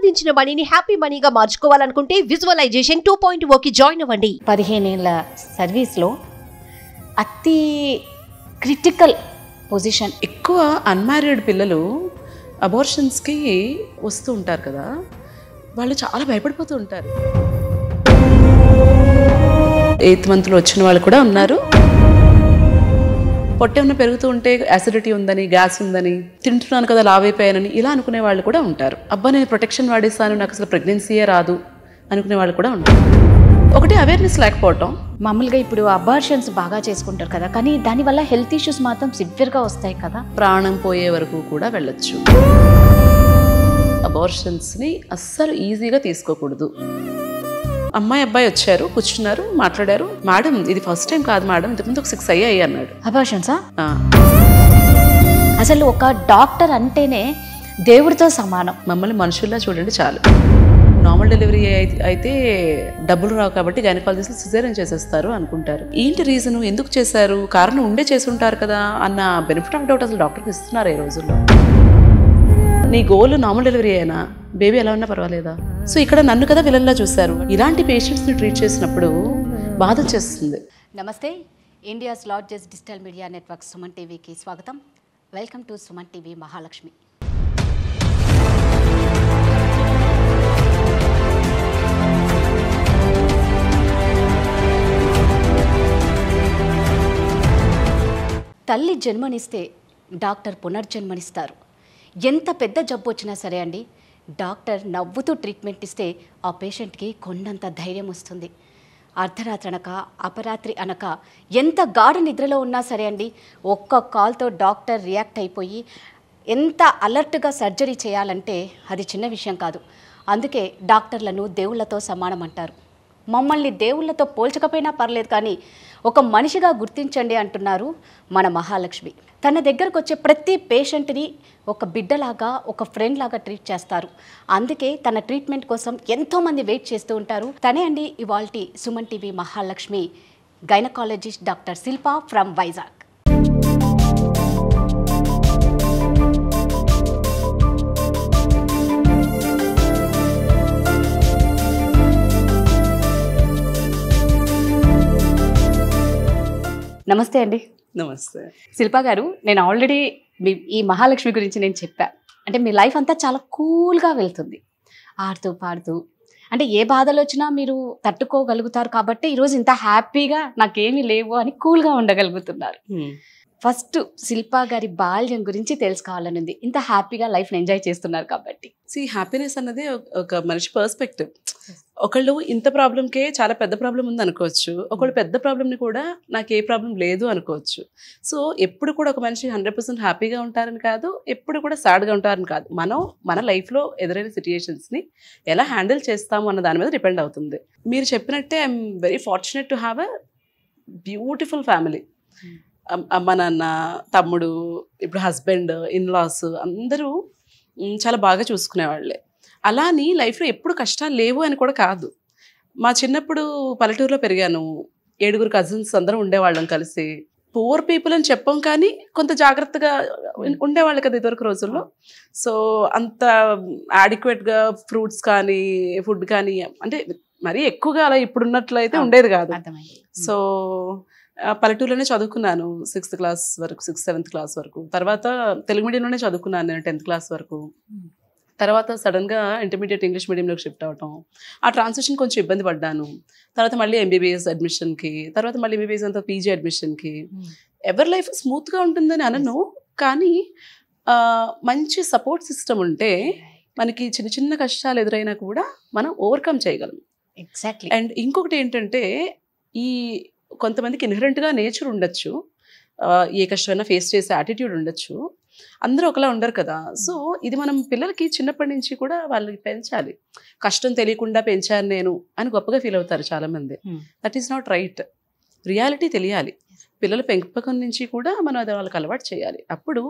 సంపాదించిన మనీని హ్యాపీ మనీగా మార్చుకోవాలనుకుంటే విజువలైజేషన్ 2.0 కి జాయిన్ అవ్వండి. 15 ఏళ్ళ సర్వీస్లో అతి క్రిటికల్ పొజిషన్. ఎక్కువ అన్మ్యారీడ్ పిల్లలు అబార్షన్స్కి వస్తూ ఉంటారు కదా, వాళ్ళు చాలా భయపడిపోతూ ఉంటారు. 8th మంత్లో వచ్చిన వాళ్ళు కూడా ఉన్నారు. పొట్ట ఏమైనా పెరుగుతూ ఉంటే యాసిడిటీ ఉందని, గ్యాస్ ఉందని, తింటున్నాను కదా లావైపోయానని ఇలా అనుకునే వాళ్ళు కూడా ఉంటారు. అబ్బా నేను ప్రొటెక్షన్ వాడేస్తాను, నాకు అసలు ప్రెగ్నెన్సీయే రాదు అనుకునే వాళ్ళు కూడా ఉంటారు. ఒకటి అవేర్నెస్ లేకపోవటం. మామూలుగా ఇప్పుడు అబార్షన్స్ బాగా చేసుకుంటారు కదా, కానీ దానివల్ల హెల్త్ ఇష్యూస్ మాత్రం సివియర్గా వస్తాయి కదా. ప్రాణం పోయే వరకు కూడా వెళ్ళొచ్చు. అబార్షన్స్ని అస్సలు ఈజీగా తీసుకోకూడదు. అమ్మాయి అబ్బాయి వచ్చారు, కూర్చున్నారు, మాట్లాడారు. మేడం ఇది ఫస్ట్ టైం కాదు మేడం, ఇంతకుముందు ఒక 6 అయ్యాయి అన్నాడు. అబార్షన్సా? అసలు ఒక డాక్టర్ అంటేనే దేవుడితో సమానం. మమ్మల్ని మనుషుల్లా చూడండి చాలు. నార్మల్ డెలివరీ అయితే డబ్బులు రావు కాబట్టి గైనకాలజిస్టులు సిజేరియన్ చేసేస్తారు అనుకుంటారు. ఏంటి రీజను, ఎందుకు చేశారు, కారణం ఉండే చేసి ఉంటారు కదా అన్న బెనిఫిట్ ఆఫ్ డౌట్ అసలు డాక్టర్కి ఇస్తున్నారు ఈ రోజుల్లో. నీ గోల్ నార్మల్ డెలివరీ అయినా బేబీ ఎలా ఉన్నా పర్వాలేదా? సో ఇక్కడ నన్ను కదా విలన్లా చూశారు. ఇలాంటి పేషెంట్స్ని ట్రీట్ చేసినప్పుడు బాధ చేస్తుంది. నమస్తే, India's largest digital media network Suman టీవీకి స్వాగతం. Welcome to Suman TV Mahalakshmi. తల్లి జన్మనిస్తే డాక్టర్ పునర్జన్మనిస్తారు. ఎంత పెద్ద జబ్బు వచ్చినా సరే అండి, డాక్టర్ నవ్వుతూ ట్రీట్మెంట్ ఇస్తే ఆ పేషెంట్కి కొండంత ధైర్యం వస్తుంది. అర్ధరాత్రి అనక అపరాత్రి అనక ఎంత గాఢ నిద్రలో ఉన్నా సరే అండి, ఒక్క కాల్తో డాక్టర్ రియాక్ట్ అయిపోయి ఎంత అలర్ట్గా సర్జరీ చేయాలంటే అది చిన్న విషయం కాదు. అందుకే డాక్టర్లను దేవుళ్లతో సమానం అంటారు. మమ్మల్ని దేవుళ్లతో పోల్చకపోయినా పర్లేదు, కానీ ఒక మనిషిగా గుర్తించండి అంటున్నారు మన మహాలక్ష్మి. తన దగ్గరకు వచ్చే ప్రతి పేషెంట్ని ఒక బిడ్డలాగా, ఒక ఫ్రెండ్ లాగా ట్రీట్ చేస్తారు. అందుకే తన ట్రీట్మెంట్ కోసం ఎంతోమంది వెయిట్ చేస్తూ ఉంటారు. తనే అండి ఇవాల్టి Suman TV Mahalakshmi, gynaecologist doctor Shilpa from Vizag. నమస్తే అండి. నమస్తే శిల్ప గారు, నేను ఆల్రెడీ ఈ మహాలక్ష్మి గురించి నేను చెప్పా. అంటే మీ లైఫ్ అంతా చాలా కూల్గా వెళ్తుంది, ఆడుతూ పాడుతూ. అంటే ఏ బాధలు వచ్చినా మీరు తట్టుకోగలుగుతారు కాబట్టి ఈరోజు ఇంత హ్యాపీగా నాకేమీ లేవు అని కూల్గా ఉండగలుగుతున్నారు. ఫస్ట్ శిల్ప గారి బాల్యం గురించి తెలుసుకోవాలని ఉంది. ఇంత హ్యాపీగా లైఫ్ని ఎంజాయ్ చేస్తున్నారు కాబట్టి. హ్యాపీనెస్ అన్నది ఒక మనిషి పర్స్పెక్టివ్. ఒకళ్ళు ఇంత ప్రాబ్లంకే చాలా పెద్ద ప్రాబ్లం ఉంది అనుకోవచ్చు, ఒకళ్ళు పెద్ద ప్రాబ్లంని కూడా నాకు ఏ ప్రాబ్లం లేదు అనుకోవచ్చు. సో ఎప్పుడు కూడా ఒక మనిషి 100% హ్యాపీగా ఉంటారని కాదు, ఎప్పుడు కూడా సాడ్గా ఉంటారని కాదు. మనం మన లైఫ్లో ఎదురైన సిచ్యుయేషన్స్ని ఎలా హ్యాండిల్ చేస్తాము అన్న దాని మీద డిపెండ్ అవుతుంది. మీరు చెప్పినట్టే I'm very fortunate to have a beautiful family. అమ్మ నాన్న, తమ్ముడు, ఇప్పుడు హస్బెండ్, ఇన్లాస్ అందరూ చాలా బాగా చూసుకునేవాళ్ళే. అలా అని లైఫ్లో ఎప్పుడు కష్టాలు లేవు అని కూడా కాదు. మా చిన్నప్పుడు పల్లెటూరులో పెరిగాను. 7 కజిన్స్ అందరం ఉండేవాళ్ళం కలిసి. పూర్ పీపుల్ అని చెప్పాం, కానీ కొంత జాగ్రత్తగా ఉండేవాళ్ళు కదా ఇదివరకు రోజుల్లో. సో అంత యాడిక్వేట్గా ఫ్రూట్స్ కానీ ఫుడ్ కానీ అంటే మరీ ఎక్కువగా అలా ఇప్పుడున్నట్లు అయితే ఉండేది కాదు. సో పల్లెటూరులోనే చదువుకున్నాను 6th క్లాస్ వరకు, 6th 7th క్లాస్ వరకు. తర్వాత తెలుగు మీడియంలోనే చదువుకున్నాను నేను 10th క్లాస్ వరకు. తర్వాత సడన్గా ఇంటర్మీడియట్ ఇంగ్లీష్ మీడియంలోకి షిఫ్ట్ అవటం, ఆ ట్రాన్సిషన్ కొంచెం ఇబ్బంది పడ్డాను. తర్వాత మళ్ళీ ఎంబీబీఎస్ అడ్మిషన్కి, తర్వాత మళ్ళీ ఎంబీబీఎస్ అంతా పీజీ అడ్మిషన్కి. ఎవరి లైఫ్ స్మూత్గా ఉంటుందని అనను, కానీ మంచి సపోర్ట్ సిస్టమ్ ఉంటే మనకి చిన్న చిన్న కష్టాలు ఎదురైనా కూడా మనం ఓవర్కమ్ చేయగలం. ఎగ్జాక్ట్లీ. అండ్ ఇంకొకటి ఏంటంటే, ఈ కొంతమందికి ఇన్హరెంట్గా నేచర్ ఉండొచ్చు, ఏ కష్టమైనా ఫేస్ చేసే యాటిట్యూడ్ ఉండొచ్చు. అందరూ ఒకలా ఉండరు కదా. సో ఇది మనం పిల్లలకి చిన్నప్పటి నుంచి కూడా వాళ్ళకి పెంచాలి. కష్టం తెలియకుండా పెంచాను నేను అని గొప్పగా ఫీల్ అవుతారు చాలామంది. That is not right. Reality తెలియాలి. పిల్లల పెంపకం నుంచి కూడా మనం అది వాళ్ళకి అలవాటు చేయాలి. అప్పుడు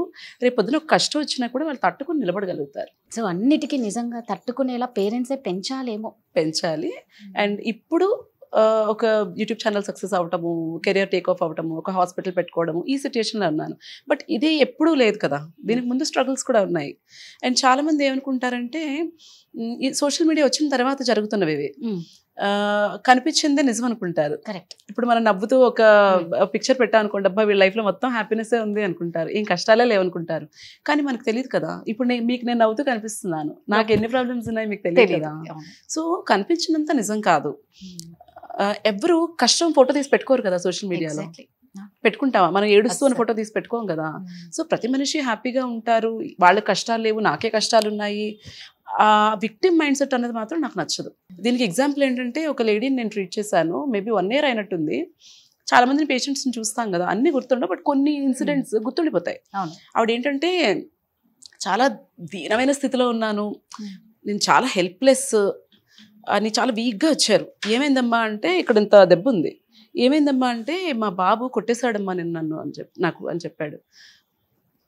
రేపు పొద్దున ఒక కష్టం వచ్చినా కూడా వాళ్ళు తట్టుకుని నిలబడగలుగుతారు. సో అన్నిటికీ నిజంగా తట్టుకునేలా పేరెంట్సే పెంచాలేమో. పెంచాలి. అండ్ ఇప్పుడు ఒక యూట్యూబ్ ఛానల్ సక్సెస్ అవటము, కెరియర్ టేక్ ఆఫ్ అవటము, ఒక హాస్పిటల్ పెట్టుకోవడము, ఈ సిచ్యుయేషన్లో ఉన్నాను. బట్ ఇది ఎప్పుడూ లేదు కదా, దీనికి ముందు స్ట్రగుల్స్ కూడా ఉన్నాయి. అండ్ చాలామంది ఏమనుకుంటారంటే ఈ సోషల్ మీడియా వచ్చిన తర్వాత జరుగుతున్నవి ఇవి, కనిపించిందే నిజం అనుకుంటారు. కరెక్ట్. ఇప్పుడు మనం నవ్వుతూ ఒక పిక్చర్ పెట్టాం అనుకోండి, అబ్బా వీళ్ళ లైఫ్లో మొత్తం హ్యాపీనెస్సే ఉంది అనుకుంటారు, ఏం కష్టాలే లేవనుకుంటారు. కానీ మనకు తెలియదు కదా, ఇప్పుడు మీకు నేను నవ్వుతూ కనిపిస్తున్నాను, నాకు ఎన్ని ప్రాబ్లమ్స్ ఉన్నాయి మీకు తెలియదు కదా. సో కనిపించినంత నిజం కాదు. ఎవరు కష్టం ఫోటో తీసి పెట్టుకోరు కదా సోషల్ మీడియాలో. పెట్టుకుంటావా? మనం ఏడుస్తూ ఫోటో తీసి పెట్టుకోం కదా. సో ప్రతి మనిషి హ్యాపీగా ఉంటారు, వాళ్ళ కష్టాలు లేవు, నాకే కష్టాలు ఉన్నాయి. ఆ విక్టిమ్ మైండ్ సెట్ అనేది మాత్రం నాకు నచ్చదు. దీనికి ఎగ్జాంపుల్ ఏంటంటే, ఒక లేడీని నేను ట్రీట్ చేశాను, మేబీ 1 year అయినట్టుంది. చాలా మంది పేషెంట్స్ని చూస్తాం కదా, అన్ని గుర్తుండవు, బట్ కొన్ని ఇన్సిడెంట్స్ గుర్తుండిపోతాయి. ఆవిడ ఏంటంటే చాలా దీనమైన స్థితిలో ఉన్నాను, నేను చాలా హెల్ప్లెస్ అని చాలా వీక్గా వచ్చారు. ఏమైందమ్మా అంటే, ఇక్కడ ఇంత దెబ్బ ఉంది. ఏమైందమ్మా అంటే, మా బాబు కొట్టేశాడమ్మా నేను నన్ను అని చెప్పాడు.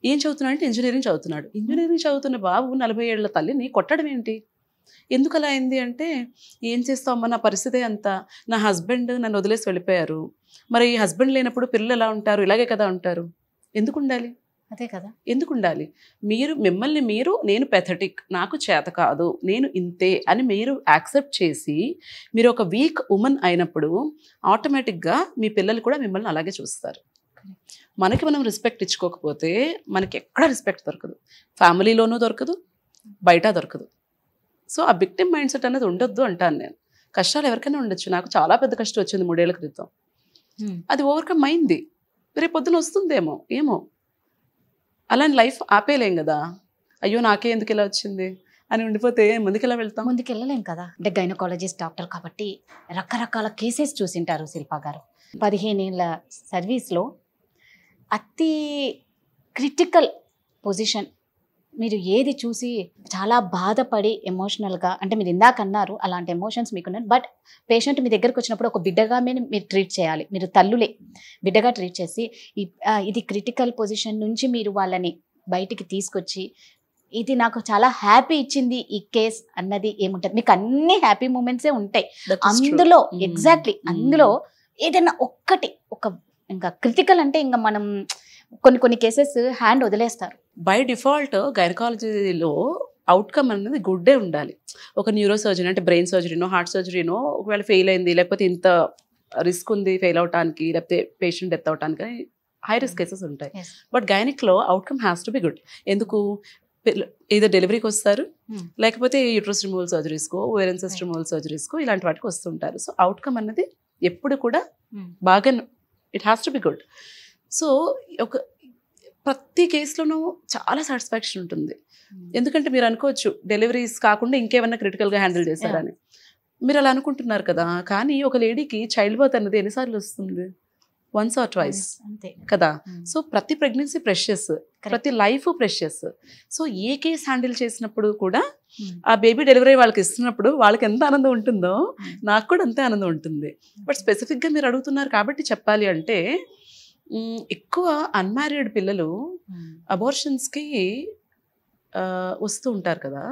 ఏం చదువుతున్నాడు అంటే ఇంజనీరింగ్ చదువుతున్నాడు. ఇంజనీరింగ్ చదువుతున్న బాబు 40 ఏళ్ల తల్లిని కొట్టడం ఏంటి, ఎందుకు అలా అయింది అంటే, ఏం చేస్తామమ్మా నా పరిస్థితే అంతా, నా హస్బెండ్ నన్ను వదిలేసి వెళ్ళిపోయారు, మరి హస్బెండ్ లేనప్పుడు పిల్లలు ఎలా ఉంటారు, ఇలాగే కదా ఉంటారు, ఎందుకు ఉండాలి, అదే కదా, ఎందుకు ఉండాలి, మిమ్మల్ని మీరు నేను పెథటిక్, నాకు చేత కాదు, నేను ఇంతే అని మీరు యాక్సెప్ట్ చేసి మీరు ఒక వీక్ ఉమెన్ అయినప్పుడు ఆటోమేటిక్గా మీ పిల్లలు కూడా మిమ్మల్ని అలాగే చూస్తారు. మనకి మనం రెస్పెక్ట్ ఇచ్చుకోకపోతే మనకి ఎక్కడ రెస్పెక్ట్ దొరకదు, ఫ్యామిలీలోనూ దొరకదు, బయట దొరకదు. సో ఆ విక్టిమ్ మైండ్ సెట్ అనేది ఉండొద్దు అంటాను నేను. కష్టాలు ఎవరికైనా ఉండొచ్చు, నాకు చాలా పెద్ద కష్టం వచ్చింది 3 ఏళ్ల క్రితం, అది ఓవర్కమ్ అయింది, రేపు పొద్దున వస్తుందేమో ఏమో, అలాంటి లైఫ్ ఆపేయలేం కదా. అయ్యో నాకే ఎందుకు ఇలా వచ్చింది అని ఉండిపోతే ముందుకెలా వెళ్తాం, ముందుకెళ్ళలేం కదా. అంటే గైనకాలజిస్ట్ డాక్టర్ కాబట్టి రకరకాల కేసెస్ చూసింటారు శిల్ప గారు. 15 ఏళ్ళ సర్వీస్లో అతి క్రిటికల్ పొజిషన్ మీరు ఏది చూసి చాలా బాధపడి ఎమోషనల్గా, అంటే మీరు ఇందాక అన్నారు అలాంటి ఎమోషన్స్ మీకున్నాయి, బట్ పేషెంట్ మీ దగ్గరకు వచ్చినప్పుడు ఒక బిడ్డగా మీరు ట్రీట్ చేయాలి, మీరు తల్లులే బిడ్డగా ట్రీట్ చేసి ఇది క్రిటికల్ పొజిషన్ నుంచి మీరు వాళ్ళని బయటికి తీసుకొచ్చి, ఇది నాకు చాలా హ్యాపీ ఇచ్చింది ఈ కేస్ అన్నది ఏముంటుంది? మీకు అన్ని హ్యాపీ మూమెంట్సే ఉంటాయి అందులో. ఎగ్జాక్ట్లీ, అందులో ఏదైనా ఒక్కటి ఇంకా క్రిటికల్ అంటే ఇంకా మనం కొన్ని కేసెస్ హ్యాండ్ వదిలేస్తారు. బై డిఫాల్ట్ గైనకాలజీలో అవుట్కమ్ అనేది గుడ్డే ఉండాలి. ఒక న్యూరో సర్జరీ అంటే బ్రెయిన్ సర్జరీనో హార్ట్ సర్జరీనో ఒకవేళ ఫెయిల్ అయింది, లేకపోతే ఇంత రిస్క్ ఉంది ఫెయిల్ అవడానికి, లేకపోతే పేషెంట్ డెత్ అవడానికి హై రిస్క్ కేసెస్ ఉంటాయి. బట్ గైనిక్లో outcome has to be good. ఎందుకు? ఏదో డెలివరీకి వస్తారు, లేకపోతే యూట్రస్ రిమూవల్ సర్జరీస్కో, ఓవేరియన్ సిస్ట్ రిమూవల్ సర్జరీస్కో ఇలాంటి వాటికి వస్తుంటారు. సో అవుట్కమ్ అన్నది ఎప్పుడు కూడా బాగా it has to be good. So ప్రతి కేసులోనూ చాలా సాటిస్ఫాక్షన్ ఉంటుంది. ఎందుకంటే మీరు అనుకోవచ్చు డెలివరీస్ కాకుండా ఇంకేమన్నా క్రిటికల్గా హ్యాండిల్ చేశారని, మీరు అలా అనుకుంటున్నారు కదా. కానీ ఒక లేడీకి చైల్డ్ బర్త్ అన్నది ఎన్నిసార్లు వస్తుంది? వన్స్ ఆర్ ట్వైస్ కదా. సో ప్రతి ప్రెగ్నెన్సీ ప్రెషియస్, ప్రతి లైఫ్ ప్రెషియస్. సో ఏ కేసు హ్యాండిల్ చేసినప్పుడు కూడా ఆ బేబీ డెలివరీ వాళ్ళకి ఇస్తున్నప్పుడు వాళ్ళకి ఎంత ఆనందం ఉంటుందో నాకు కూడా అంతే ఆనందం ఉంటుంది. బట్ స్పెసిఫిక్గా మీరు అడుగుతున్నారు కాబట్టి చెప్పాలి అంటే, ఎక్కువ అన్మ్యారీడ్ పిల్లలు అబార్షన్స్కి వస్తూ ఉంటారు కదా,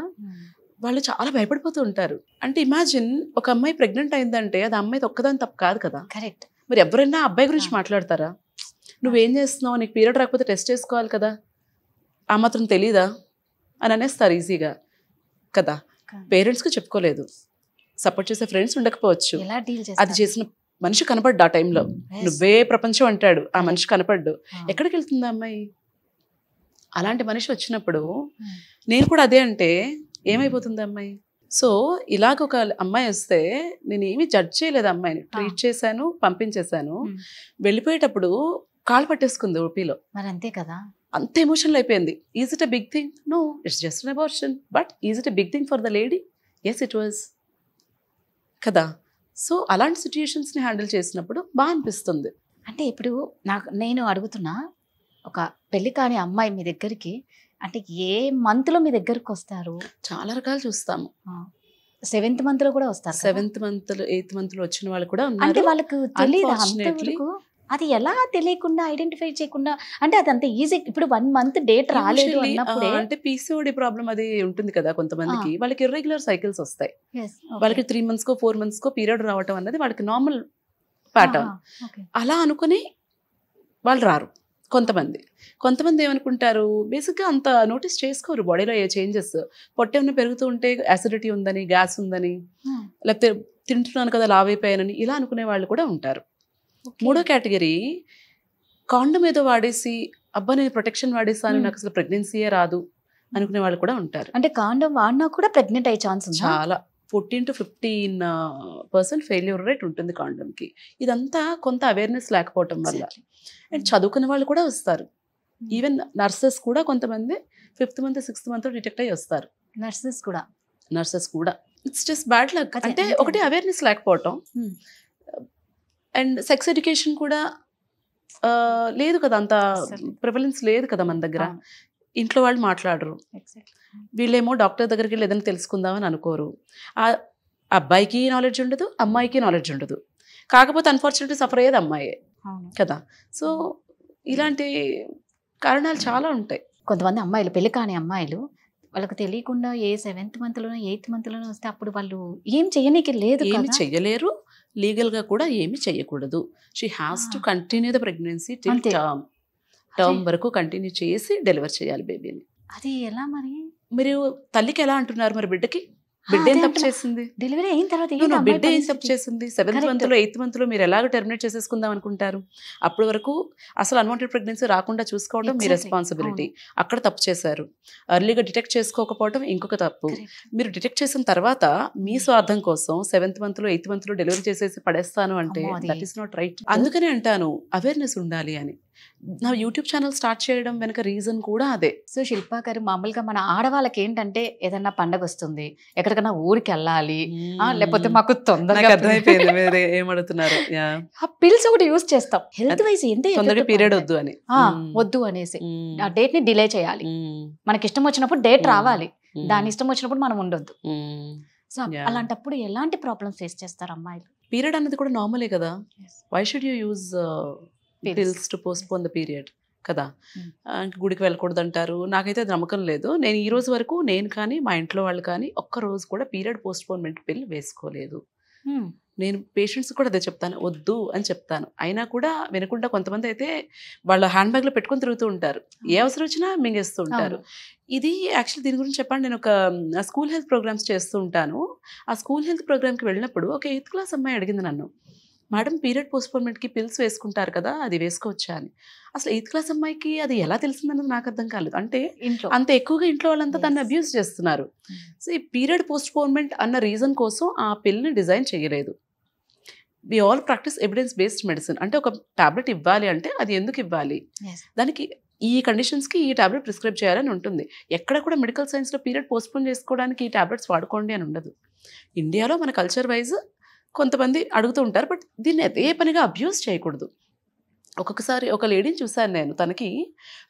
వాళ్ళు చాలా భయపడిపోతూ ఉంటారు. అంటే ఇమాజిన్ ఒక అమ్మాయి ప్రెగ్నెంట్ అయిందంటే అది అమ్మాయి ఒక్కదాని తప్పు కాదు కదా. కరెక్ట్. మరి ఎవరైనా అబ్బాయి గురించి మాట్లాడతారా? నువ్వేం చేస్తున్నావు, నీకు పీరియడ్ రాకపోతే టెస్ట్ చేసుకోవాలి కదా, ఆ మాత్రం తెలీదా అని అనేస్తారు ఈజీగా కదా. పేరెంట్స్కి చెప్పుకోలేదు, సపోర్ట్ చేసే ఫ్రెండ్స్ ఉండకపోవచ్చు, అది చేసిన మనిషి కనపడ్డు ఆ టైంలో, నువ్వే ప్రపంచం అంటాడు, ఆ మనిషి కనపడ్డు, ఎక్కడికి వెళ్తుంది అమ్మాయి? అలాంటి మనిషి వచ్చినప్పుడు నేను కూడా అదే అంటే ఏమైపోతుంది అమ్మాయి? సో ఇలాగ ఒక అమ్మాయి వస్తే నేను ఏమీ జడ్జ్ చేయలేదు, అమ్మాయిని ట్రీట్ చేశాను, పంపించేశాను. వెళ్ళిపోయేటప్పుడు కాళ్ళు పట్టేసుకుంది ఓపీలో. మరి అంతే కదా, అంత ఎమోషనల్ అయిపోయింది. Is it a big thing? No, it's just an abortion. But is it a big thing for the lady? Yes it was కదా. సో అలాంటి సిచ్యుయేషన్స్ని హ్యాండిల్ చేసినప్పుడు బాగా అనిపిస్తుంది. అంటే ఇప్పుడు నేను అడుగుతున్నా, ఒక పెళ్లి కాని అమ్మాయి మీ దగ్గరికి అంటే ఏ మంత్లో మీ దగ్గరకు వస్తారు? చాలా రకాలు చూస్తాము. 7th monthలో కూడా వస్తారు. 7th month 8th monthలో వచ్చిన వాళ్ళు కూడా అంటే వాళ్ళకు తెలియదు అంతవరకు. అది ఎలా తెలియకుండా ఐడెంటిఫై చేయకుండా, అంటే అది అంత ఈజీ. ఇప్పుడు 1 month డేట్ రాలేదు Usually, అన్నప్పుడే అంటే పీసీఓడి ప్రాబ్లం అది ఉంటుంది కదా కొంతమందికి, వాళ్ళకి ఇర్రెగ్యులర్ సైకిల్స్ వస్తాయి. Yes, okay. వాళ్ళకి 3 months కో 4 months కో పీరియడ్ రావటం అన్నది వాళ్ళకి నార్మల్ ప్యాటర్న్. Okay. అలా అనుకుని వాళ్ళు రారు. కొంతమంది ఏమనుకుంటారు, బేసిక్గా అంత నోటీస్ చేసుకోరు బాడీలో ఏ చేంజెస్. పొట్ట ఏమైనా పెరుగుతూ ఉంటే యాసిడిటీ ఉందని, గ్యాస్ ఉందని, లేకపోతే తింటున్నాను కదా లావైపోయానని ఇలా అనుకునే వాళ్ళు కూడా ఉంటారు. మూడో కేటగిరీ, కాండం ఏదో వాడేసి అబ్బా నేను ప్రొటెక్షన్ వాడేసాను నాకు అసలు ప్రెగ్నెన్సీయే రాదు అనుకునే వాళ్ళు కూడా ఉంటారు. అంటే కాండం వాడినా కూడా ప్రెగ్నెంట్ అయ్యే ఛాన్స్ ఉంది. చాలా 14 to 15% ఫెయిల్యూర్ రేట్ ఉంటుంది కాండంకి. ఇదంతా కొంత అవేర్నెస్ లేకపోవటం వల్ల. అండ్ చదువుకునే వాళ్ళు కూడా వస్తారు. ఈవెన్ నర్సెస్ కూడా కొంతమంది 5th month 6th month detect అయ్యి వస్తారు. నర్సెస్ కూడా ఇట్స్ జస్ట్ బ్యాడ్ లక్. అంటే ఒకటి అవేర్నెస్ లేకపోవటం, అండ్ సెక్స్ ఎడ్యుకేషన్ కూడా లేదు కదా, అంత ప్రివలెన్స్ లేదు కదా మన దగ్గర. ఇంట్లో వాళ్ళు మాట్లాడరు, వీళ్ళేమో డాక్టర్ దగ్గరికి వెళ్ళి ఏదైనా తెలుసుకుందామని అనుకోరు. ఆ అబ్బాయికి నాలెడ్జ్ ఉండదు, అమ్మాయికి నాలెడ్జ్ ఉండదు. కాకపోతే అన్ఫార్చునేట్లీ సఫర్ అయ్యేది అమ్మాయే కదా. సో ఇలాంటి కారణాలు చాలా ఉంటాయి. కొంతమంది అమ్మాయిలు, పెళ్లి కాని అమ్మాయిలు, వాళ్ళకి తెలియకుండా ఏ 7th month 8th month వస్తే అప్పుడు వాళ్ళు ఏం చేయనీకి లేదు, ఏమి చెయ్యలేరు, లీగల్గా కూడా ఏమి చెయ్యకూడదు. She has to continue the pregnancy till term వరకు కంటిన్యూ చేసి డెలివర్ చేయాలి బేబీని. అది ఎలా మరి? మీరు తల్లికి ఎలా అంటున్నారు, మరి బిడ్డకి బిడ్డ ఏం తప్పు చేసింది? డెలివరీ అయిన తర్వాత బిడ్డ ఏం తప్పు చేసింది? 7th month 8th month మీరు ఎలాగో టెర్మినేట్ చేసేసుకుందాం అనుకుంటారు. అప్పటి వరకు అసలు అన్వాంటెడ్ ప్రెగ్నెన్సీ రాకుండా చూసుకోవడం మీ రెస్పాన్సిబిలిటీ. అక్కడ తప్పు చేశారు. ఎర్లీగా డిటెక్ట్ చేసుకోకపోవడం ఇంకొక తప్పు. మీరు డిటెక్ట్ చేసిన తర్వాత మీ స్వార్థం కోసం 7th month 8th month delivery చేసేసి పడేస్తాను అంటే దట్ ఈస్ నాట్ రైట్. అందుకనే అంటాను అవేర్నెస్ ఉండాలి అని. నా యూట్యూబ్ ఛానల్ స్టార్ట్ చేయడం వెనక రీజన్ కూడా అదే. సో శిల్పా గారు, మామూలుగా మన ఆడవాళ్ళకి ఏంటంటే ఏదన్నా పండగ వస్తుంది, ఎక్కడికైనా ఊరికి వెళ్ళాలి, లేకపోతే మాకు తొందరగా అర్థమైపోయింది మీరు ఏమడుతున్నారు. ఆ పిల్స్ ఒకటి యూజ్ చేస్తాం హెల్త్ వైజ్, తొందరగా పీరియడ్ వద్దు అని, వద్దు అనేసి ఆ డేట్ ని డిలే చేయాలి. మనకి ఇష్టం వచ్చినప్పుడు డేట్ రావాలి, దాని ఇష్టం వచ్చినప్పుడు మనం ఉండొద్దు. సో అలాంటప్పుడు ఎలాంటి ప్రాబ్లమ్స్ ఫేస్ చేస్తారు అమ్మాయిలు? పీరియడ్ అనేది కూడా నార్మలే కదా. Why should you use pills to postpone the period కదా. గుడికి వెళ్ళకూడదు అంటారు. నాకైతే అది నమ్మకం లేదు. నేను ఈ రోజు వరకు నేను కానీ మా ఇంట్లో వాళ్ళు కానీ ఒక్క రోజు కూడా పీరియడ్ పోస్ట్పోన్మెంట్ పిల్ వేసుకోలేదు. నేను పేషెంట్స్ కూడా అదే చెప్తాను, వద్దు అని చెప్తాను. అయినా కూడా వినకుండా కొంతమంది అయితే వాళ్ళ హ్యాండ్ బ్యాగ్లో పెట్టుకొని తిరుగుతూ ఉంటారు, ఏ అవసరం వచ్చినా మింగేస్తూ ఉంటారు. ఇది యాక్చువల్లీ దీని గురించి చెప్పండి, నేను ఒక స్కూల్ హెల్త్ ప్రోగ్రామ్స్ చేస్తూ ఉంటాను. ఆ స్కూల్ హెల్త్ ప్రోగ్రామ్కి వెళ్ళినప్పుడు ఒక 8th class అమ్మాయి అడిగింది నన్ను, మేడం పీరియడ్ పోస్ట్పోన్మెంట్కి పిల్స్ వేసుకుంటారు కదా, అది వేసుకోవచ్చా అని. అసలు 8th class అమ్మాయికి అది ఎలా తెలిసిందన్నది నాకు అర్థం కాలేదు. అంటే అంత ఎక్కువగా ఇంట్లో వాళ్ళంతా దాన్ని అబ్యూస్ చేస్తున్నారు. సో ఈ పీరియడ్ పోస్ట్పోన్మెంట్ అన్న రీజన్ కోసం ఆ పిల్ని డిజైన్ చేయలేదు. We all practice evidence based medicine. అంటే ఒక టాబ్లెట్ ఇవ్వాలి అంటే అది ఎందుకు ఇవ్వాలి, దానికి ఈ కండిషన్స్కి ఈ టాబ్లెట్ ప్రిస్క్రైబ్ చేయాలని ఉంటుంది. ఎక్కడ కూడా మెడికల్ సైన్స్లో పీరియడ్ పోస్ట్పోన్ చేసుకోవడానికి ఈ టాబ్లెట్స్ వాడుకోండి అని ఉండదు. ఇండియాలో మన కల్చర్ వైజ్ కొంతమంది అడుగుతూ ఉంటారు, బట్ దీన్ని అదే పనిగా అబ్యూస్ చేయకూడదు. ఒక్కొక్కసారి ఒక లేడీని చూశాను నేను, తనకి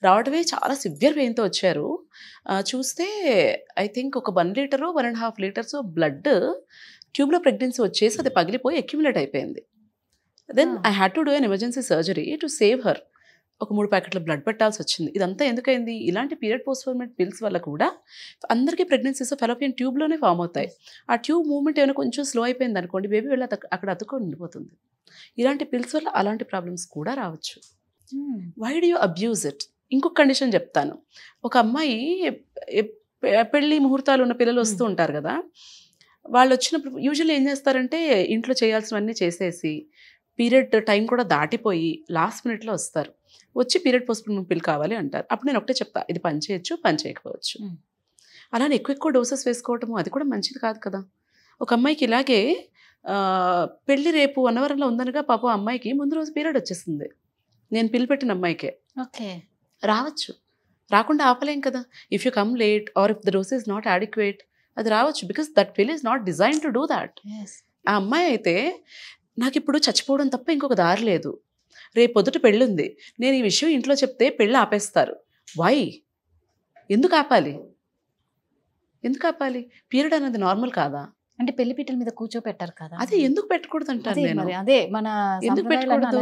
రావడమే చాలా సివియర్ పెయిన్తో వచ్చారు. చూస్తే ఐ థింక్ ఒక 1 liter 1.5 liters బ్లడ్ ట్యూబ్లో ప్రెగ్నెన్సీ వచ్చేసి అది పగిలిపోయి అక్యుములేట్ అయిపోయింది. Then I had to do an emergency surgery to save her. ఒక 3 ప్యాకెట్ల బ్లడ్ పెట్టాల్సి వచ్చింది. ఇదంతా ఎందుకైంది, ఇలాంటి పీరియడ్ పోస్ట్పోన్మెంట్ పిల్స్ వల్ల కూడా అందరికీ ప్రెగ్నెన్సీస్ ఫెలోపియన్ ట్యూబ్లోనే ఫామ్ అవుతాయి. ఆ ట్యూబ్ మూవ్మెంట్ ఏమైనా కొంచెం స్లో అయిపోయింది అనుకోండి, బేబీ వెళ్ళి అక్కడ అతుక్కొని ఉండిపోతుంది. ఇలాంటి పిల్స్ వల్ల అలాంటి ప్రాబ్లమ్స్ కూడా రావచ్చు. Why do you abuse it? ఇంకొక కండిషన్ చెప్తాను. ఒక అమ్మాయి పెళ్లి ముహూర్తాలు ఉన్న పిల్లలు వస్తూ ఉంటారు కదా, వాళ్ళు వచ్చినప్పుడు యూజువల్లీ ఏం చేస్తారంటే ఇంట్లో చేయాల్సినవన్నీ చేసేసి పీరియడ్ టైం కూడా దాటిపోయి లాస్ట్ మినిట్లో వస్తారు. వచ్చి పీరియడ్ పోస్ట్పోన్మెంట్ పిల్ కావాలి అంటారు. అప్పుడు నేను ఒకటే చెప్తా, ఇది పని చేయొచ్చు, పని చేయకపోవచ్చు. అలానే ఎక్కువ డోసెస్ వేసుకోవటము అది కూడా మంచిది కాదు కదా. ఒక అమ్మాయికి ఇలాగే పెళ్ళి రేపు 1 hourలో ఉందనగా పాపం అమ్మాయికి ముందు రోజు పీరియడ్ వచ్చేసింది. నేను పిల్ పెట్టిన అమ్మాయికే. రావచ్చు, రాకుండా ఆపలేం కదా. If you come late are if the dose is not adequate అది రావచ్చు, బికాస్ దట్ పిల్ is not design to do that. ఆ అమ్మాయి అయితే నాకు ఇప్పుడు చచ్చిపోవడం తప్ప ఇంకొక దారి లేదు, రేపు పొద్దుట పెళ్ళుంది, నేను ఈ విషయం ఇంట్లో చెప్తే పెళ్ళి ఆపేస్తారు. వై? ఎందుకు ఆపాలి? పీరియడ్ అనేది నార్మల్ కాదా? అంటే పెళ్లి పీటల మీద కూర్చోపెట్టారు కదా, అదే ఎందుకు పెట్టకూడదు అంటారు నేను. అదే మన ఎందుకు పెట్టకూడదు?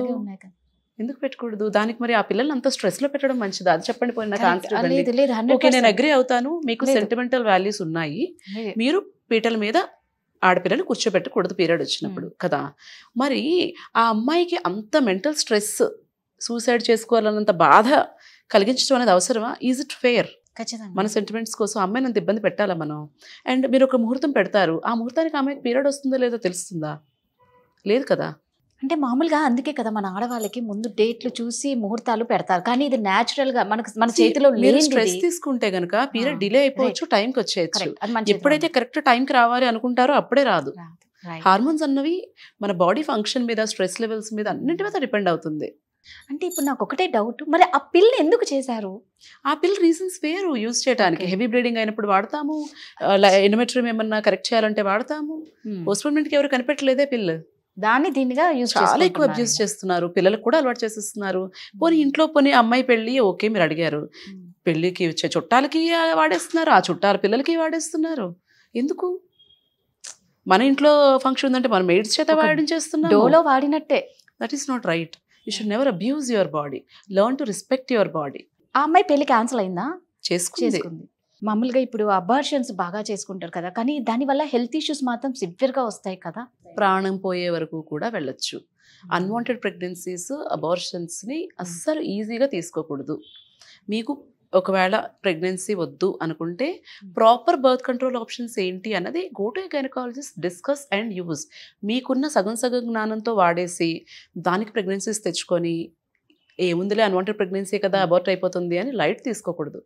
ఎందుకు పెట్టకూడదు? దానికి మరి ఆ పిల్లల్ని అంత స్ట్రెస్లో పెట్టడం మంచిదా? అది చెప్పండి. పోయి నాకు ఆన్సర్ ఇవ్వండి. లేదు లేదు ఓకే, నేను 100% అగ్రి అవుతాను, మీకు లేదు. సెంటిమెంటల్ వాల్యూస్ ఉన్నాయి, లేదు. మీరు పీటల మీద ఆడపిల్లలు కూర్చోబెట్టకూడదు పీరియడ్ వచ్చినప్పుడు కదా. మరి ఆ అమ్మాయికి అంత మెంటల్ స్ట్రెస్, సూసైడ్ చేసుకోవాలన్నంత బాధ కలిగించడం అనేది అవసరమా? Is it fair? ఖచ్చితంగా మన సెంటిమెంట్స్ కోసం అమ్మాయిని అంత ఇబ్బంది పెట్టాలా మనం? అండ్ మీరు ఒక ముహూర్తం పెడతారు, ఆ ముహూర్తానికి అమ్మాయికి పీరియడ్ వస్తుందో లేదో తెలుస్తుందా? లేదు కదా. అంటే మామూలుగా అందుకే కదా మన ఆడవాళ్ళకి ముందు డేట్లు చూసి ముహూర్తాలు పెడతారు, కానీ ఇది న్యాచురల్ గా మన చేతిలో మీరు లేనిది. స్ట్రెస్ తీసుకుంటే గనక పీరియడ్ డిలే అయిపోవచ్చు, టైంకి వచ్చేయచ్చు. Correct. అది మన చేతిలో ఎప్పుడైతే కరెక్ట్ టైంకి రావాలి అనుకుంటారో అప్పుడే రాదు. ఉండదు. Right. హార్మోన్స్ అన్నవి మన బాడీ ఫంక్షన్ మీద, స్ట్రెస్ లెవెల్స్ మీద, అన్నింటి మీద డిపెండ్ అవుతుంది. అంటే ఇప్పుడు నాకు ఒకటే డౌట్, మరి ఆ పిల్ల ఎందుకు చేశారు? ఆ పిల్ల రీజన్స్ వేరు యూజ్ చేయడానికి. Okay. హెవీ బ్లీడింగ్ అయినప్పుడు వాడతాము, ఎండోమెట్రియం ఏమన్నా కరెక్ట్ చేయాలంటే వాడతాము. పోస్ట్పోన్మెంట్కి ఎవరు కనిపెట్టలేదే పిల్ల. దాన్ని దీనిగా యూజ్ చాలా ఎక్కువ అబ్యూస్ చేస్తున్నారు, పిల్లలకు కూడా అలవాటు చేసేస్తున్నారు. పోనీ ఇంట్లో పోనీ అమ్మాయి పెళ్ళి ఓకే మీరు అడిగారు, పెళ్ళికి వచ్చే చుట్టాలకి వాడేస్తున్నారు, ఆ చుట్టాల పిల్లలకి వాడేస్తున్నారు. ఎందుకు? మన ఇంట్లో ఫంక్షన్ ఉందంటే మనం మెయిడ్స్ చేత వాడించేస్తున్నాం. డోలో వాడినట్టే. That is not right. You should never abuse your body. Learn to respect your body. ఆ అమ్మాయి పెళ్లి క్యాన్సిల్ అయిందా? చేసుకుంది. మామూలుగా ఇప్పుడు అబార్షన్స్ బాగా చేసుకుంటారు కదా, కానీ దానివల్ల హెల్త్ ఇష్యూస్ మాత్రం సివియర్ గా వస్తాయి కదా. ప్రాణం పోయే వరకు కూడా వెళ్ళొచ్చు. అన్వాంటెడ్ ప్రెగ్నెన్సీస్, అబార్షన్స్ని అస్సలు ఈజీగా తీసుకోకూడదు. మీకు ఒకవేళ ప్రెగ్నెన్సీ వద్దు అనుకుంటే ప్రాపర్ బర్త్ కంట్రోల్ ఆప్షన్స్ ఏంటి అన్నది go to gynaecologist, discuss and use. మీకున్న సగం జ్ఞానంతో వాడేసి దానికి ప్రెగ్నెన్సీస్ తెచ్చుకొని ఏముందిలే అన్వాంటెడ్ ప్రెగ్నెన్సీ కదా అబార్ట్ అయిపోతుంది అని లైట్ తీసుకోకూడదు.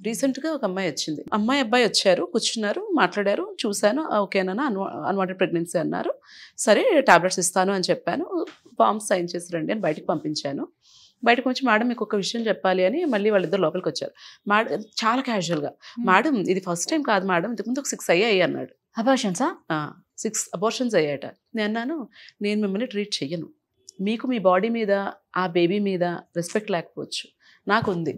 రీసెంట్గా ఒక అమ్మాయి వచ్చింది, అమ్మాయి అబ్బాయి వచ్చారు, కూర్చున్నారు, మాట్లాడారు, చూశాను, ఓకేనా అన్వాంటెడ్ ప్రెగ్నెన్సీ అన్నారు. సరే టాబ్లెట్స్ ఇస్తాను అని చెప్పాను, ఫామ్స్ సైన్ చేసి రండి అని బయటకు పంపించాను. బయటకు వచ్చి మేడం మీకు ఒక విషయం చెప్పాలి అని మళ్ళీ వాళ్ళిద్దరు లోపలికి వచ్చారు. మేడం చాలా క్యాజువల్గా, మేడం ఇది ఫస్ట్ టైం కాదు మేడం, ఇంతకుముందు ఒక 6 అయ్యాయి అన్నాడు. అబార్షన్సా? 6 అబార్షన్స్ అయ్యాట. నేను అన్నాను, నేను మిమ్మల్ని ట్రీట్ చెయ్యను, మీకు మీ బాడీ మీద, ఆ బేబీ మీద రెస్పెక్ట్ లేకపోవచ్చు, నాకు ఉంది,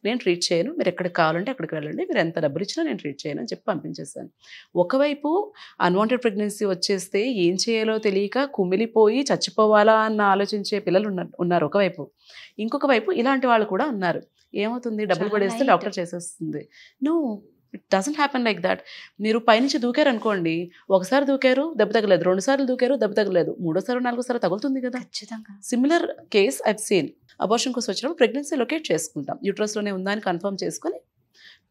నేను ట్రీట్ చేయను, మీరు ఎక్కడికి కావాలంటే అక్కడికి వెళ్ళండి, మీరు ఎంత డబ్బులు ఇచ్చినా నేను ట్రీట్ చేయను అని చెప్పి పంపించేశాను. ఒకవైపు అన్వాంటెడ్ ప్రెగ్నెన్సీ వచ్చేస్తే ఏం చేయాలో తెలియక కుమిలిపోయి చచ్చిపోవాలా అన్న ఆలోచించే పిల్లలు ఉన్నారు ఒకవైపు. ఇంకొక వైపు ఇలాంటి వాళ్ళు కూడా ఉన్నారు, ఏమవుతుంది డబ్బులు పడేస్తే డాక్టర్ చేసేస్తుంది. It doesn't happen like that. మీరు పైనుంచి దూకారు అనుకోండి, ఒకసారి దూకారు దెబ్బ తగలేదు, 2 సార్లు దూకారు దెబ్బ తగలేదు, 3వ సారి 4వ సారి తగులుతుంది కదా. ఖచ్చితంగా. Similar case I've seen. Abortion కోసం వచ్చినప్పుడు ప్రెగ్నెన్సీ లొకేట్ చేసుకుంటాం, యూట్రస్లోనే ఉందా అని కన్ఫర్మ్ చేసుకొని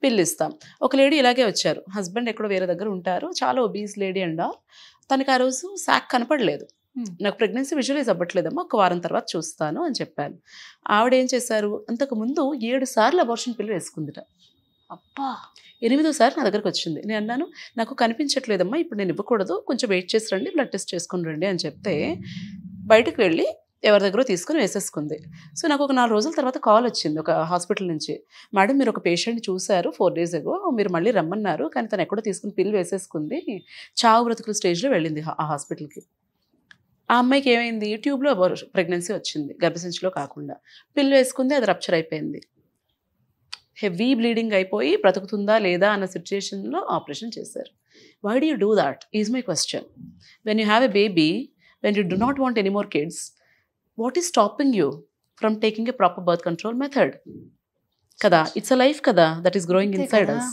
పిల్లు ఇస్తాం. ఒక లేడీ ఇలాగే వచ్చారు, హస్బెండ్ ఎక్కడో వేరే దగ్గర ఉంటారు, చాలా ఒబీస్ లేడీ అండ్ తనకి ఆ రోజు శాక్ కనపడలేదు. నాకు ప్రెగ్నెన్సీ విజువలైజ్ అవ్వట్లేదమ్మా, ఒక వారం తర్వాత చూస్తాను అని చెప్పాను. ఆవిడ ఏం చేశారు, అంతకుముందు 7 సార్లు అబార్షన్ పిల్లు వేసుకుందిట. అబ్బా. 8వ సారి నా దగ్గరకు వచ్చింది. నేను అన్నాను, నాకు కనిపించట్లేదమ్మా, ఇప్పుడు నేను ఇవ్వకూడదు, కొంచెం వెయిట్ చేసి రండి, బ్లడ్ టెస్ట్ చేసుకుని రండి అని చెప్తే బయటకు వెళ్ళి ఎవరి దగ్గర తీసుకుని వేసేసుకుంది. సో నాకు ఒక 4 రోజుల తర్వాత కాల్ వచ్చింది ఒక హాస్పిటల్ నుంచి, మేడం మీరు ఒక పేషెంట్ చూశారు 4 days ago, మీరు మళ్ళీ రమ్మన్నారు, కానీ తను ఎక్కడో తీసుకుని పిల్లు వేసేసుకుంది, చావు బ్రతుకుల స్టేజ్లో వెళ్ళింది ఆ హాస్పిటల్కి. ఆ అమ్మాయికి ఏమైంది, ట్యూబ్లో ప్రెగ్నెన్సీ వచ్చింది, గర్భసంచిలో కాకుండా. పిల్లు వేసుకుంది, అది రప్చర్ అయిపోయింది, హెవీ బ్లీడింగ్ అయిపోయి బ్రతుకుతుందా లేదా అన్న సిచ్యుయేషన్లో ఆపరేషన్ చేశారు. Why do you do that is my question. When you have a baby, when you do not want any more kids, what is stopping you from taking a proper birth control method కదా. It's a life కదా that is growing inside us.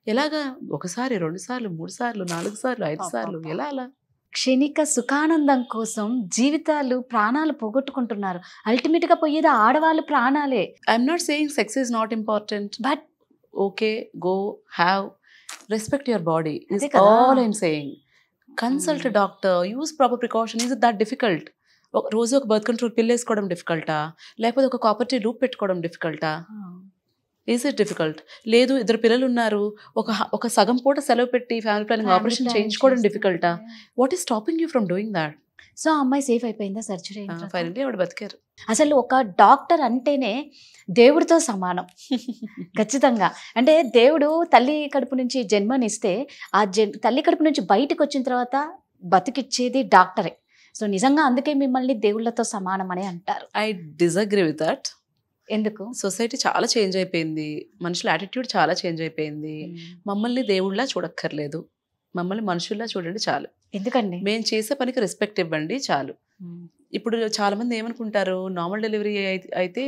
ఎలాగా 1 సారి 2 సార్లు 3 సార్లు 4 సార్లు 5 సార్లు ఎలా అలా? క్షణిక సుఖానందం కోసం జీవితాలు, ప్రాణాలు పోగొట్టుకుంటున్నారు. అల్టిమేట్ గా పోయేది ఆడవాళ్ళు ప్రాణాలే. I'm not saying sex is not important, but okay go have respect your body is అదే కదా. All I'm saying. Consult doctor, use proper precaution. Is it that difficult? రోజు ఒక బర్త్ కంట్రోల్ పిల్ వేసుకోవడం డిఫికల్టా, లేకపోతే ఒక కాపర్ టీ లూప్ పెట్టుకోవడం డిఫికల్టా? Is it difficult? లేదు 2 పిల్లలు ఉన్నారు, ఒక సగం పూట సెలవు పెట్టి ఫ్యామిలీ ప్లానింగ్ ఆపరేషన్ చేయించుకోవడం డిఫికల్టా? What is stopping you from doing that? So ఆ అమ్మాయి సేఫ్ అయిపోయిందా సర్జరీ? ఫైనల్లీ ఆవిడ బతికారు. అసలు ఒక డాక్టర్ అంటేనే దేవుడితో సమానం. ఖచ్చితంగా. అంటే దేవుడు తల్లి కడుపు నుంచి జన్మనిస్తే ఆ తల్లి కడుపు నుంచి బయటకు వచ్చిన తర్వాత బతికిచ్చేది డాక్టరే. సో నిజంగా అందుకే మిమ్మల్ని దేవుళ్ళతో సమానం అని అంటారు. I disagree with that. ఎందుకు? సొసైటీ చాలా చేంజ్ అయిపోయింది, మనుషుల యాటిట్యూడ్ చాలా చేంజ్ అయిపోయింది. మమ్మల్ని దేవుళ్ళ చూడక్కర్లేదు, మమ్మల్ని మనుషుల్లా చూడండి చాలు. ఎందుకండి? మేము చేసే పనికి రెస్పెక్ట్ ఇవ్వండి చాలు. ఇప్పుడు చాలా మంది ఏమనుకుంటారు, నార్మల్ డెలివరీ అయితే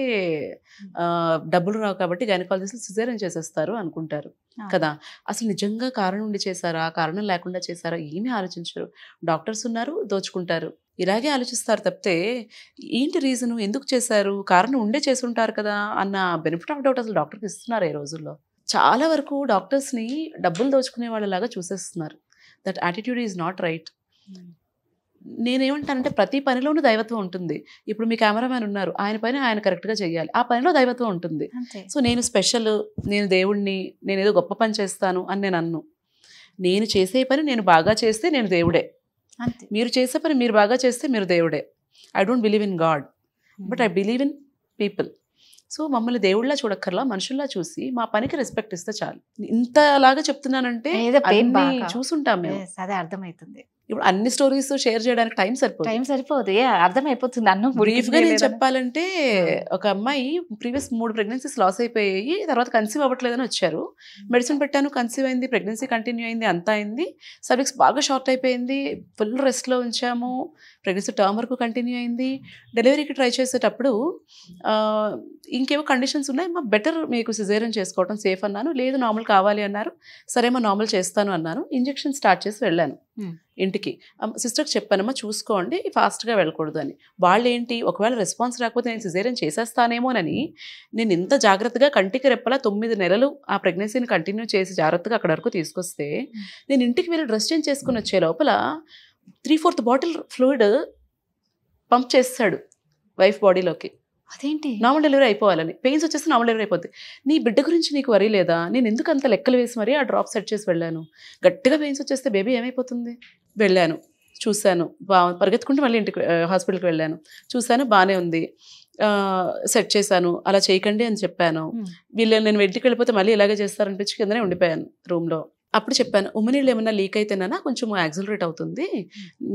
డబ్బులు రావు కాబట్టి గైనకాలజిస్టులు సిజేరియన్ చేసేస్తారు అనుకుంటారు కదా. అసలు నిజంగా కారణం ఉండి చేశారా, కారణం లేకుండా చేశారా ఏమీ ఆలోచించరు. డాక్టర్స్ ఉన్నారు, దోచుకుంటారు, ఇలాగే ఆలోచిస్తారు తప్పితే ఏంటి రీజను, ఎందుకు చేశారు, కారణం ఉండే చేసి ఉంటారు కదా అన్న బెనిఫిట్ ఆఫ్ డౌట్ అసలు డాక్టర్కి ఇస్తున్నారు ఈ రోజుల్లో. చాలా వరకు డాక్టర్స్ని డబ్బులు దోచుకునే వాళ్ళలాగా చూసేస్తున్నారు. That attitude is not right. నేనేమంటానంటే ప్రతి పనిలోనూ దైవత్వం ఉంటుంది. ఇప్పుడు మీ కెమెరామ్యాన్ ఉన్నారు, ఆయన పని ఆయన కరెక్ట్గా చేయాలి, ఆ పనిలో దైవత్వం ఉంటుంది. సో నేను స్పెషల్, నేను దేవుణ్ణి, నేను ఏదో గొప్ప పని చేస్తాను అని నేను అన్ను. నేను చేసే పని నేను బాగా చేస్తే నేను దేవుడే, మీరు చేసే పని మీరు బాగా చేస్తే మీరు దేవుడే. I don't believe in God, but I believe in people. So మమ్మల్ని దేవుళ్ళ చూడక్కర్లా, మనుషుల్లా చూసి మా పనికి రెస్పెక్ట్ ఇస్తే చాలు. ఇంతలాగా చెప్తున్నానంటే చూసుంటాం మేము. అదే అర్థమవుతుంది. ఇప్పుడు అన్ని స్టోరీస్ షేర్ చేయడానికి టైం సరిపోదు, అర్థమైపోతుంది. బ్రీఫ్గా నేను చెప్పాలంటే, ఒక అమ్మాయి ప్రీవియస్ 3 ప్రెగ్నెన్సీస్ లాస్ అయిపోయాయి, తర్వాత కన్సీవ్ అవ్వట్లేదని వచ్చారు. మెడిసిన్ పెట్టాను, కన్సీవ్ అయింది, ప్రెగ్నెన్సీ కంటిన్యూ అయింది, అంతా అయింది. సర్విక్స్ బాగా షార్ట్ అయిపోయింది, ఫుల్ రెస్ట్లో ఉంచాము, ప్రెగ్నెన్సీ టర్మ్ వరకు కంటిన్యూ అయింది. డెలివరీకి ట్రై చేసేటప్పుడు ఇంకేవో కండిషన్స్ ఉన్నాయి, మా బెటర్ మీకు సిజేరియన్ చేసుకోవడం సేఫ్ అన్నాను. లేదు నార్మల్ కావాలి అన్నారు. సరే మా నార్మల్ చేస్తాను అన్నాను. ఇంజెక్షన్ స్టార్ట్ చేసి వెళ్ళాను ఇంటికి. సిస్టర్కి చెప్పానమ్మా చూసుకోండి, ఫాస్ట్గా వెళ్ళకూడదు అని. వాళ్ళు ఏంటి, ఒకవేళ రెస్పాన్స్ రాకపోతే నేను సిజేరియన్ చేసేస్తానేమోనని నేను ఇంత జాగ్రత్తగా కంటికి రెప్పలా 9 నెలలు ఆ ప్రెగ్నెన్సీని కంటిన్యూ చేసి జాగ్రత్తగా అక్కడ వరకు తీసుకొస్తే, నేను ఇంటికి వెళ్ళి డ్రెస్ చేంజ్ చేసుకుని వచ్చే లోపల 3/4 బాటిల్ ఫ్లూయిడ్ పంప్ చేస్తాడు వైఫ్ బాడీలోకి. అదేంటి, నార్మల్ డెలివరీ అయిపోవాలని. పెయిన్స్ వచ్చేస్తే నార్మల్ డెలివరీ అయిపోద్ది. నీ బిడ్డ గురించి నీకు వరీ లేదా, నేను ఎందుకు అంత లెక్కలు వేసి మరీ ఆ డ్రాప్ సెట్ చేసి వెళ్ళాను. గట్టిగా పెయిన్స్ వచ్చేస్తే బేబీ ఏమైపోతుంది. వెళ్ళాను, చూశాను, పరిగెత్తుకుంటూ మళ్ళీ ఇంటికి హాస్పిటల్కి వెళ్ళాను, చూశాను బాగానే ఉంది, సెట్ చేశాను. అలా చేయకండి అని చెప్పాను. వీళ్ళు నేను ఇంటికి వెళ్ళిపోతే మళ్ళీ ఇలాగే చేస్తారనిపించి కిందనే ఉండిపోయాను రూమ్లో. అప్పుడు చెప్పాను, ఉమ్మనీళ్ళు ఏమన్నా లీక్ అయితేనా కొంచెం యాక్సిలరేట్ అవుతుంది,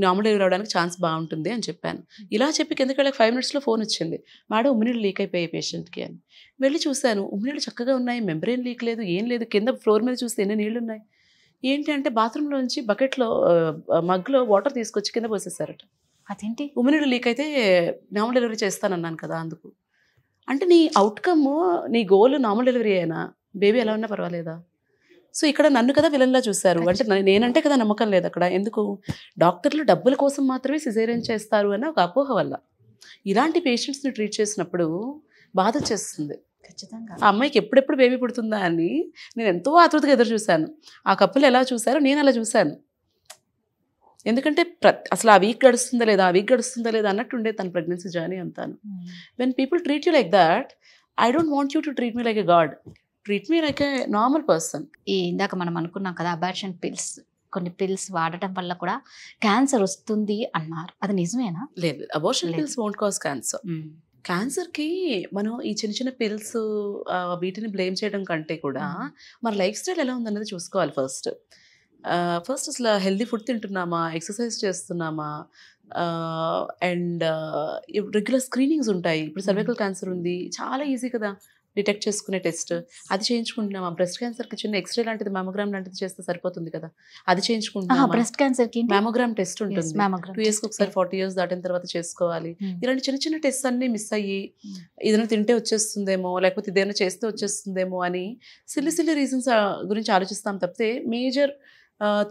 నార్మల్ డెలివరీ అవడానికి ఛాన్స్ బాగుంటుంది అని చెప్పాను. ఇలా చెప్పి కిందకి వెళ్ళక 5 minutesలో ఫోన్ వచ్చింది, మేడం ఉమ్మనీళ్ళు లీక్ అయిపోయాయి పేషెంట్కి అని. వెళ్ళి చూశాను, ఉమ్మనీళ్ళు చక్కగా ఉన్నాయి, మెంబ్రెయిన్ లీక్ లేదు, ఏం లేదు. కింద ఫ్లోర్ మీద చూస్తే ఎన్ని నీళ్ళు ఉన్నాయి. ఏంటి అంటే బాత్రూంలోంచి బకెట్లో మగ్లో వాటర్ తీసుకొచ్చి కింద పోసేసారట. అదేంటి, ఉమ్మనీళ్ళు లీక్ అయితే నార్మల్ డెలివరీ చేస్తానన్నాను కదా అందుకు. అంటే నీ అవుట్కమ్, నీ గోల్ నార్మల్ డెలివరీ అయినా బేబీ ఎలా ఉన్నా పర్వాలేదా. సో ఇక్కడ నన్ను కదా విలన్లా చూశారు. అంటే నేనంటే కదా నమ్మకం లేదు అక్కడ. ఎందుకు, డాక్టర్లు డబ్బుల కోసం మాత్రమే సిజేరియన్ చేస్తారు అన్న ఒక అపోహ వల్ల ఇలాంటి పేషెంట్స్ని ట్రీట్ చేసినప్పుడు బాధ చేస్తుంది. ఖచ్చితంగా ఆ అమ్మాయికి ఎప్పుడెప్పుడు బేబీ పుడుతుందా అని నేను ఎంతో ఆతృతగా ఎదురు చూశాను. ఆ కప్పులు ఎలా చూశారో నేను అలా చూశాను. ఎందుకంటే అసలు ఆ వీక్ గడుస్తుందా లేదా అన్నట్టు ఉండేది తన ప్రెగ్నెన్సీ జర్నీ అంతాను. When people treat you like that, I don't want you to treat me like a God, treat me like a normal person. ఇందాక మనం అనుకున్నాం కదా, అబార్షన్ పిల్స్, కొన్ని పిల్స్ వాడటం వల్ల కూడా క్యాన్సర్ వస్తుంది అన్నారు, అది నిజమేనా? లేదు, abortion pills won't cause cancer. క్యాన్సర్కి మనం ఈ చిన్న పిల్స్ వీటిని బ్లేమ్ చేయడం కంటే కూడా మన లైఫ్ స్టైల్ ఎలా ఉందన్నది చూసుకోవాలి. ఫస్ట్ అసలు హెల్దీ ఫుడ్ తింటున్నామా, ఎక్సర్సైజ్ చేస్తున్నామా, అండ్ రెగ్యులర్ స్క్రీనింగ్స్ ఉంటాయి. ఇప్పుడు సర్వైకల్ క్యాన్సర్ ఉంది, చాలా ఈజీ కదా డిటెక్ట్ చేసుకునే టెస్ట్, అది చేయించుకుంటున్నామా. బ్రెస్ట్ క్యాన్సర్కి చిన్న ఎక్స్రే లాంటిది, మ్యామోగ్రామ్ లాంటిది చేస్తే సరిపోతుంది కదా, అది చేయించుకుంటున్నామా. బ్రెస్ట్ క్యాన్సర్కి మ్యామోగ్రామ్ టెస్ట్ ఉంటుంది, 2 yearsకి ఒకసారి, 40 years దాటిన తర్వాత చేసుకోవాలి. ఇలాంటి చిన్న టెస్ట్ అన్నీ మిస్ అయ్యి ఏదైనా తింటే వచ్చేస్తుందేమో, లేకపోతే ఇదేమైనా చేస్తే వచ్చేస్తుందేమో అని సిల్లి రీజన్స్ గురించి ఆలోచిస్తాం తప్పితే మేజర్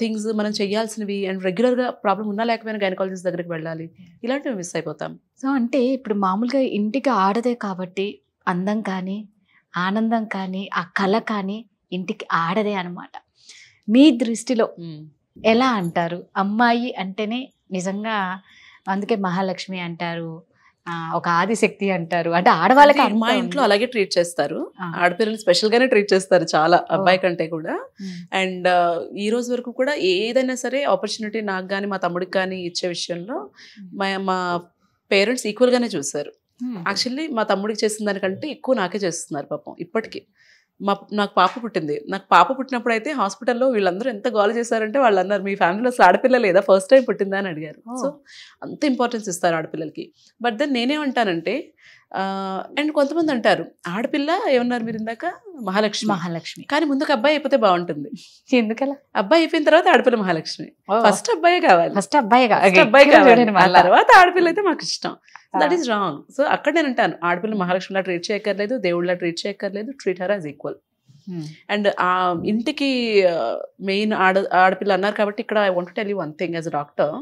థింగ్స్ మనం చేయాల్సినవి అండ్ రెగ్యులర్గా ప్రాబ్లం ఉన్నా లేకపోయినా గైనకాలజిస్ట్ దగ్గరికి వెళ్ళాలి, ఇలాంటివి మిస్ అయిపోతాం. సో అంటే ఇప్పుడు మామూలుగా ఇంటికి ఆడదే కాబట్టి అందం కానీ ఆనందం కానీ ఆ కళ కానీ ఇంటికి ఆడదే అనమాట. మీ దృష్టిలో ఎలా అంటారు? అమ్మాయి అంటేనే నిజంగా, అందుకే మహాలక్ష్మి అంటారు, ఒక ఆదిశక్తి అంటారు. అంటే ఆడవాళ్ళకి మా ఇంట్లో అలాగే ట్రీట్ చేస్తారు, ఆడపిల్లల్ని స్పెషల్ గానే ట్రీట్ చేస్తారు చాలా, అబ్బాయి కంటే కూడా. అండ్ ఈ రోజు వరకు కూడా ఏదైనా సరే ఆపర్చునిటీ నాకు కానీ మా తమ్ముడికి కానీ ఇచ్చే విషయంలో మా పేరెంట్స్ ఈక్వల్ గానే చూసారు. యాక్చువల్లీ మా తమ్ముడికి చేసిన దానికంటే ఎక్కువ నాకే చేస్తున్నారు పాపం ఇప్పటికీ. నాకు పాప పుట్టింది, నాకు పాప పుట్టినప్పుడు అయితే హాస్పిటల్లో వీళ్ళందరూ ఎంత గోల చేశారంటే వాళ్ళు అన్నారు, మీ ఫ్యామిలీలో అసలు ఆడపిల్ల లేదా, ఫస్ట్ టైం పుట్టిందా అని అడిగారు. సో అంత ఇంపార్టెన్స్ ఇస్తారు ఆడపిల్లలకి. బట్ దెన్ నేనేమంటానంటే, అండ్ కొంతమంది అంటారు ఆడపిల్ల ఏమన్నారు మీరు ఇందాక మహాలక్ష్మి, కానీ ముందుకు అబ్బాయి అయిపోతే బాగుంటుంది. ఎందుకలా? అబ్బాయి అయిపోయిన తర్వాత ఆడపిల్ల మహాలక్ష్మి. ఫస్ట్ అబ్బాయి కావాలి, ఫస్ట్ అబ్బాయి తర్వాత ఆడపిల్ల అయితే మాకు ఇష్టం. That is wrong. సో అక్కడ నేను అంటాను ఆడపిల్ల మహాలక్ష్మిలా ట్రీట్ చేయక్కర్లేదు, దేవుళ్ళ ట్రీట్ చేయక్కర్లేదు, treat her as equal. And ఆ ఇంటికి మెయిన్ ఆడపిల్ల అన్నారు కాబట్టి ఇక్కడ I want to tell you one thing as a doctor.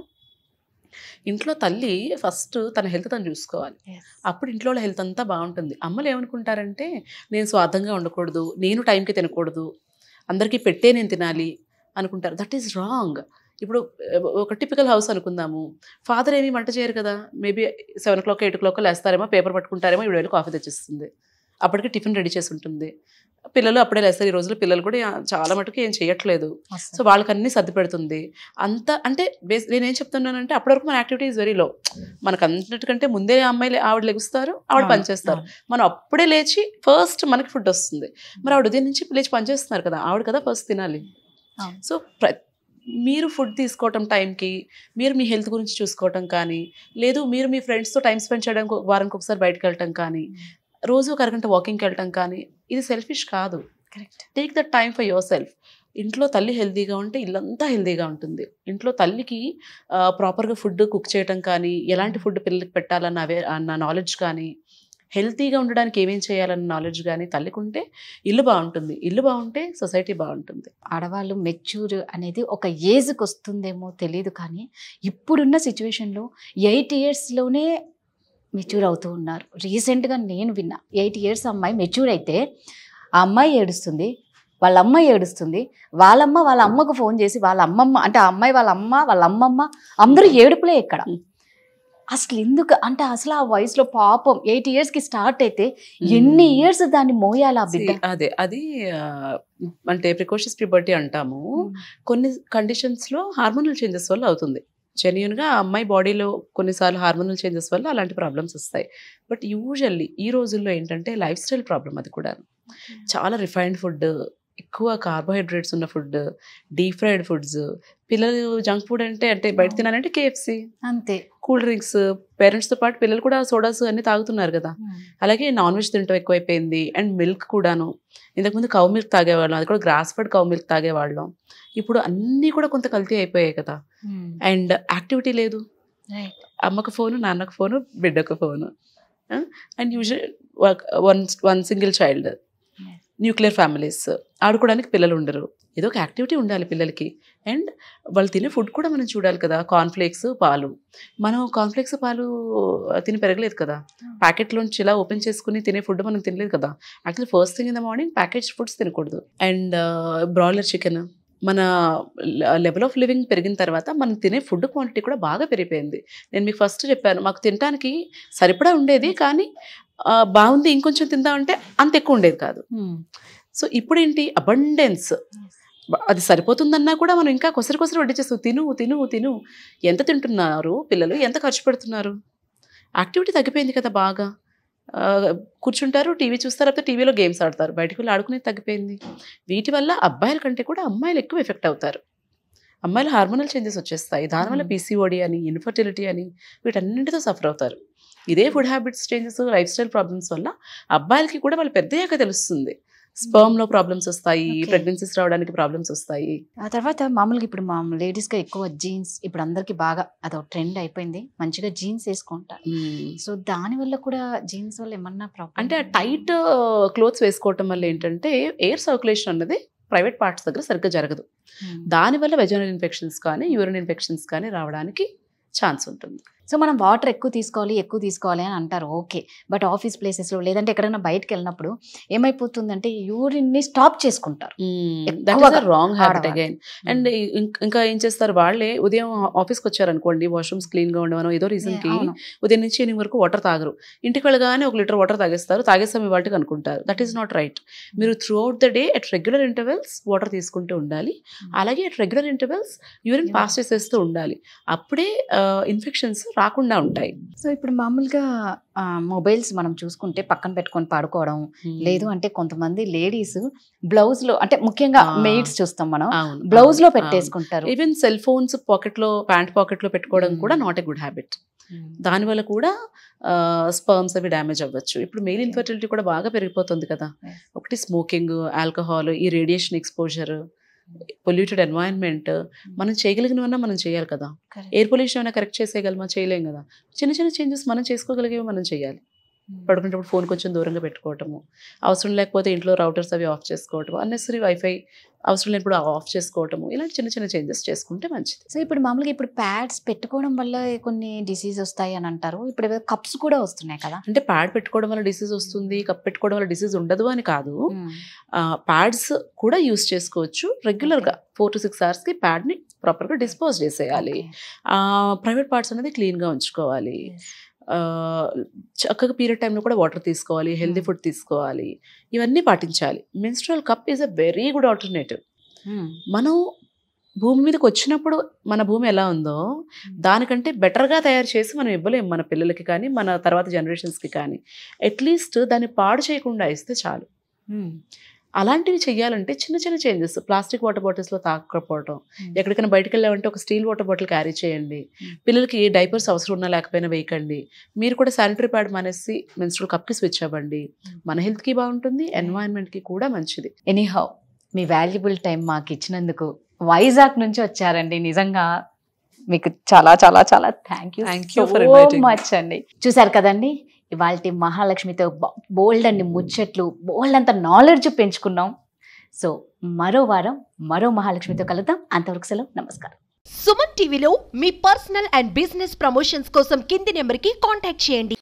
ఇంట్లో తల్లి ఫస్ట్ తన హెల్త్ తను చూసుకోవాలి, అప్పుడు ఇంట్లో హెల్త్ అంతా బాగుంటుంది. అమ్మలు ఏమనుకుంటారంటే నేను స్వార్థంగా ఉండకూడదు, నేను టైంకి తినకూడదు, అందరికీ పెట్టే నేను తినాలి అనుకుంటారు. That is wrong. ఇప్పుడు ఒక టిపికల్ హౌస్ అనుకుందాము, ఫాదర్ ఏమీ వంట చేయరు కదా, మేబీ 7 o'clock 8 o'clock లేస్తారేమో, పేపర్ పట్టుకుంటారేమో, 7 వేలు కాఫీ తెచ్చిస్తుంది, అప్పటికి టిఫిన్ రెడీ చేసి ఉంటుంది. పిల్లలు అప్పుడే లేస్తారు. ఈ రోజుల్లో పిల్లలు కూడా చాలా మటుకు ఏం చేయట్లేదు. సో వాళ్ళకి అన్ని సర్ది పెడుతుంది అంత. అంటే నేనేం చెప్తున్నానంటే అప్పటి వరకు మన యాక్టివిటీ ఈజ్ వెరీ లో. మనకు అన్నిటికంటే ముందే అమ్మాయిలు ఆవిడ లెగుస్తారు, ఆవిడ పనిచేస్తారు. మనం అప్పుడే లేచి ఫస్ట్ మనకి ఫుడ్ వస్తుంది. మరి ఆవిడ ఉదయం నుంచి లేచి పనిచేస్తున్నారు కదా, ఆవిడ కదా ఫస్ట్ తినాలి. సో మీరు ఫుడ్ తీసుకోవటం టైంకి, మీరు మీ హెల్త్ గురించి చూసుకోవటం కానీ, లేదు మీరు మీ ఫ్రెండ్స్తో టైం స్పెండ్ చేయడానికి వారానికి ఒకసారి బయటకు వెళ్ళటం కానీ, రోజు ఒక అరగంట వాకింగ్కి వెళ్ళటం కానీ, ఇది సెల్ఫిష్ కాదు. Take that time for your self. ఇంట్లో తల్లి హెల్తీగా ఉంటే ఇల్లంతా హెల్తీగా ఉంటుంది. ఇంట్లో తల్లికి ప్రాపర్గా ఫుడ్ కుక్ చేయటం కానీ, ఎలాంటి ఫుడ్ పిల్లలకి పెట్టాలన్న నాలెడ్జ్ కానీ, హెల్తీగా ఉండడానికి ఏమేం చేయాలన్న నాలెడ్జ్ కానీ తల్లికి ఉంటే ఇల్లు బాగుంటుంది. ఇల్లు బాగుంటే సొసైటీ బాగుంటుంది. ఆడవాళ్ళు మెచ్యూర్ అనేది ఒక ఏజ్కి వస్తుందేమో తెలియదు, కానీ ఇప్పుడున్న సిచ్యువేషన్లో 8 yearsలోనే మెచ్యూర్ అవుతూ ఉన్నారు. రీసెంట్గా నేను విన్నా 8 years అమ్మాయి మెచ్యూర్ అయితే ఆ అమ్మాయి ఏడుస్తుంది, వాళ్ళ అమ్మాయి ఏడుస్తుంది, వాళ్ళమ్మ వాళ్ళ అమ్మకు ఫోన్ చేసి వాళ్ళ అమ్మమ్మ అంటే ఆ అమ్మాయి వాళ్ళ అమ్మ వాళ్ళ అమ్మమ్మ అందరూ ఏడుపులే ఇక్కడ. అసలు ఎందుకు అంటే అసలు ఆ వయసులో పాపం 8 yearsకి స్టార్ట్ అయితే ఎన్ని ఇయర్స్ దాన్ని మోయాలి ఆ బిడ్డ. అది అంటే ప్రికాషన్స్ ప్యూబర్టీ అంటాము. కొన్ని కండిషన్స్లో హార్మోనల్ చేంజెస్ వల్ల అవుతుంది. జెన్యూన్గా ఆ అమ్మాయి బాడీలో కొన్నిసార్లు హార్మోనల్ చేంజెస్ వల్ల అలాంటి ప్రాబ్లమ్స్ వస్తాయి. బట్ యూజువల్లీ ఈ రోజుల్లో ఏంటంటే లైఫ్ స్టైల్ ప్రాబ్లం. అది కూడా చాలా రిఫైన్డ్ ఫుడ్, ఎక్కువ కార్బోహైడ్రేట్స్ ఉన్న ఫుడ్, డీప్ ఫ్రైడ్ ఫుడ్స్. పిల్లలు జంక్ ఫుడ్ అంటే బయట తినాలంటే KFC, అంతే. Cool drinks. పేరెంట్స్తో పాటు పిల్లలు కూడా సోడాస్ అన్ని తాగుతున్నారు కదా. అలాగే నాన్ వెజ్ తింటాం ఎక్కువైపోయింది. అండ్ మిల్క్ కూడాను. ఇంతకుముందు కౌ మిల్క్ తాగేవాళ్ళం, అది కూడా గ్రాస్ ఫెడ్ కౌ మిల్క్ తాగేవాళ్ళం. ఇప్పుడు అన్నీ కూడా కొంత కల్తీ అయిపోయాయి కదా. అండ్ యాక్టివిటీ లేదు. అమ్మకు ఫోను, నాన్నకు ఫోను, బిడ్డకు phone. And usual one single child, nuclear families, ఆడుకోవడానికి పిల్లలు ఉండరు. ఏదో ఒక యాక్టివిటీ ఉండాలి పిల్లలకి. అండ్ వాళ్ళు తినే ఫుడ్ కూడా మనం చూడాలి కదా. కార్న్ఫ్లేక్స్, పాలు. మనం కార్న్ఫ్లేక్స్, పాలు తిని పెరగలేదు కదా. ప్యాకెట్లోంచి ఇలా ఓపెన్ చేసుకుని తినే ఫుడ్ మనం తినలేదు కదా. Actually first thing in the morning package foods తినకూడదు. And broiler chicken. మన లెవెల్ ఆఫ్ లివింగ్ పెరిగిన తర్వాత మనం తినే ఫుడ్ క్వాంటిటీ కూడా బాగా పెరిగిపోయింది. నేను మీకు ఫస్ట్ చెప్పాను, మాకు తినడానికి సరిపడా ఉండేది, కానీ బాగుంది ఇంకొంచెం తిందామంటే అంత ఎక్కువ ఉండేది కాదు. సో ఇప్పుడు ఏంటి, అబండెన్స్. అది సరిపోతుందన్నా కూడా మనం ఇంకా కొసరి వడ్డించేస్తాం. తిను. ఎంత తింటున్నారు పిల్లలు, ఎంత ఖర్చు పెడుతున్నారు. యాక్టివిటీ తగ్గిపోయింది కదా బాగా. కూర్చుంటారు, టీవీ చూస్తారు, లేకపోతే టీవీలో గేమ్స్ ఆడతారు, బయటకు వెళ్ళి ఆడుకునేది తగ్గిపోయింది. వీటి వల్ల అబ్బాయిల కంటే కూడా అమ్మాయిలు ఎక్కువ ఎఫెక్ట్ అవుతారు. అమ్మాయిలు హార్మోనల్ చేంజెస్ వచ్చేస్తాయి. దానివల్ల PCOD అని, ఇన్ఫర్టిలిటీ అని వీటన్నింటితో సఫర్ అవుతారు. ఇదే food habits changes, life style problems వల్ల అబ్బాయిలకి కూడా వాళ్ళు పెద్దయ్యాక తెలుస్తుంది. స్పర్మ్లో ప్రాబ్లమ్స్ వస్తాయి, ప్రెగ్నెన్సీస్ రావడానికి ప్రాబ్లమ్స్ వస్తాయి. ఆ తర్వాత మామూలుగా ఇప్పుడు మా లేడీస్గా ఎక్కువ జీన్స్, ఇప్పుడు అందరికి బాగా అదొక ట్రెండ్ అయిపోయింది, మంచిగా జీన్స్ వేసుకుంటారు. సో దానివల్ల కూడా జీన్స్ వల్ల ఏమన్నా ప్రాబ్లం అంటే ఆ టైట్ క్లోత్స్ వేసుకోవటం వల్ల ఏంటంటే ఎయిర్ సర్క్యులేషన్ అన్నది ప్రైవేట్ పార్ట్స్ దగ్గర సరిగ్గా జరగదు. దానివల్ల వెజైనల్ ఇన్ఫెక్షన్స్ కానీ, యూరిన్ ఇన్ఫెక్షన్స్ కానీ రావడానికి ఛాన్స్ ఉంటుంది. సో మనం వాటర్ ఎక్కువ తీసుకోవాలి అని అంటారు, ఓకే. బట్ ఆఫీస్ ప్లేసెస్లో లేదంటే ఎక్కడైనా బయటకు వెళ్ళినప్పుడు ఏమైపోతుందంటే యూరిన్ని స్టాప్ చేసుకుంటారు. Wrong habit again. అండ్ ఇంకా ఏం చేస్తారు, వాళ్ళే ఉదయం ఆఫీస్కి వచ్చారనుకోండి, వాష్రూమ్స్ క్లీన్గా ఉండవనో ఏదో రీజన్కి ఉదయం నుంచి ఈవినింగ్ వరకు వాటర్ తాగరు. ఇంటికి వెళ్ళగానే 1 లీటర్ వాటర్ తాగేస్తాం ఇవాళకి అనుకుంటారు. That is not right. మీరు throughout the day at regular intervals water తీసుకుంటూ ఉండాలి. అలాగే at regular intervals urine pass చేసేస్తూ ఉండాలి. అప్పుడే ఇన్ఫెక్షన్స్ రాకుండా ఉంటాయి. సో ఇప్పుడు మామూలుగా మొబైల్స్ మనం చూసుకుంటే పక్కన పెట్టుకొని పడుకోవడం, లేదు అంటే కొంతమంది లేడీస్ బ్లౌజ్ లో, అంటే ముఖ్యంగా మెయిడ్స్ చూస్తాం మనం, బ్లౌజ్ లో పెట్టేసుకుంటారు. ఈవెన్ సెల్ ఫోన్స్ పాకెట్ లో, ప్యాంట్ పాకెట్ లో పెట్టుకోవడం కూడా నాట్ ఎ గుడ్ హ్యాబిట్. దానివల్ల కూడా స్పర్మ్స్ అవి డ్యామేజ్ అవ్వచ్చు. ఇప్పుడు మెయిల్ ఇన్ఫర్టిలిటీ కూడా బాగా పెరిగిపోతుంది కదా. ఒకటి స్మోకింగ్, ఆల్కహాల్, ఈ రేడియేషన్ ఎక్స్పోజర్, పొల్యూటెడ్ ఎన్వైరన్మెంట్. మనం చేయగలిగినవన్నా మనం చేయాలి కదా. ఎయిర్ పొల్యూషన్ అయినా కరెక్ట్ చేసేయగలమా? చేయలేం కదా. చిన్న చిన్న చేంజెస్ మనం చేసుకోగలిగేవి మనం చేయాలి. పడుకునేటప్పుడు ఫోన్ కొంచెం దూరంగా పెట్టుకోవటము, అవసరం లేకపోతే ఇంట్లో రౌటర్స్ అవి ఆఫ్ చేసుకోవటము, అన్నెసరీ వైఫై అవసరం లేనప్పుడు ఆఫ్ చేసుకోవటము, ఇలాంటి చిన్న చిన్న చేంజెస్ చేసుకుంటే మంచిది. సో ఇప్పుడు మామూలుగా ఇప్పుడు ప్యాడ్స్ పెట్టుకోవడం వల్ల కొన్ని డిసీజ్ వస్తాయి అని అంటారు. ఇప్పుడు కప్స్ కూడా వస్తున్నాయి కదా. అంటే ప్యాడ్ పెట్టుకోవడం వల్ల డిసీజ్ వస్తుంది, కప్ పెట్టుకోవడం వల్ల డిసీజ్ ఉండదు అని కాదు. ప్యాడ్స్ కూడా యూస్ చేసుకోవచ్చు. రెగ్యులర్గా 4 to 6 hours ప్యాడ్ని ప్రాపర్గా డిస్పోజ్ చేసేయాలి. ప్రైవేట్ పార్ట్స్ అనేది క్లీన్గా ఉంచుకోవాలి. చక్కగా పీరియడ్ టైంలో కూడా వాటర్ తీసుకోవాలి, హెల్దీ ఫుడ్ తీసుకోవాలి, ఇవన్నీ పాటించాలి. Menstrual cup is a very good alternative. మనం భూమి మీదకి వచ్చినప్పుడు మన భూమి ఎలా ఉందో దానికంటే బెటర్గా తయారు చేసి మనం ఇవ్వలేము మన పిల్లలకి కానీ మన తర్వాత జనరేషన్స్కి కానీ. అట్లీస్ట్ దాన్ని పాడు చేయకుండా ఇస్తే చాలు. అలాంటివి చెయ్యాలంటే చిన్న చిన్న చేంజెస్. ప్లాస్టిక్ వాటర్ బాటిల్స్లో తాగకపోవడం, ఎక్కడికైనా బయటకు వెళ్ళామంటే ఒక స్టీల్ వాటర్ బాటిల్ క్యారీ చేయండి. పిల్లలకి డైపర్స్ అవసరం ఉన్నా లేకపోయినా వేయకండి. మీరు కూడా శానిటరీ ప్యాడ్ మానేసి మెన్స్ట్రువల్ కప్కి స్విచ్ అవ్వండి. మన హెల్త్కి బాగుంటుంది, ఎన్వైరన్మెంట్కి కూడా మంచిది. ఎనీహౌ మీ వాల్యుబుల్ టైం మాకు ఇచ్చినందుకు, వైజాగ్ నుంచి వచ్చారండి, నిజంగా మీకు చాలా చాలా చాలా థ్యాంక్ యూ సో మచ్ అండి. చూసారు కదండి, ఇవాళ మహాలక్ష్మితో బోల్డ్ అన్ని ముచ్చట్లు, బోల్డ్ అంత నాలెడ్జ్ పెంచుకున్నాం. సో మరో వారం మరో మహాలక్ష్మితో కలుద్దాం. అంతవరకు సెలవు, నమస్కారం. సుమన్ టీవీలో మీ పర్సనల్ అండ్ బిజినెస్ ప్రమోషన్స్ కోసం కింది నెంబర్కి కాంటాక్ట్ చేయండి.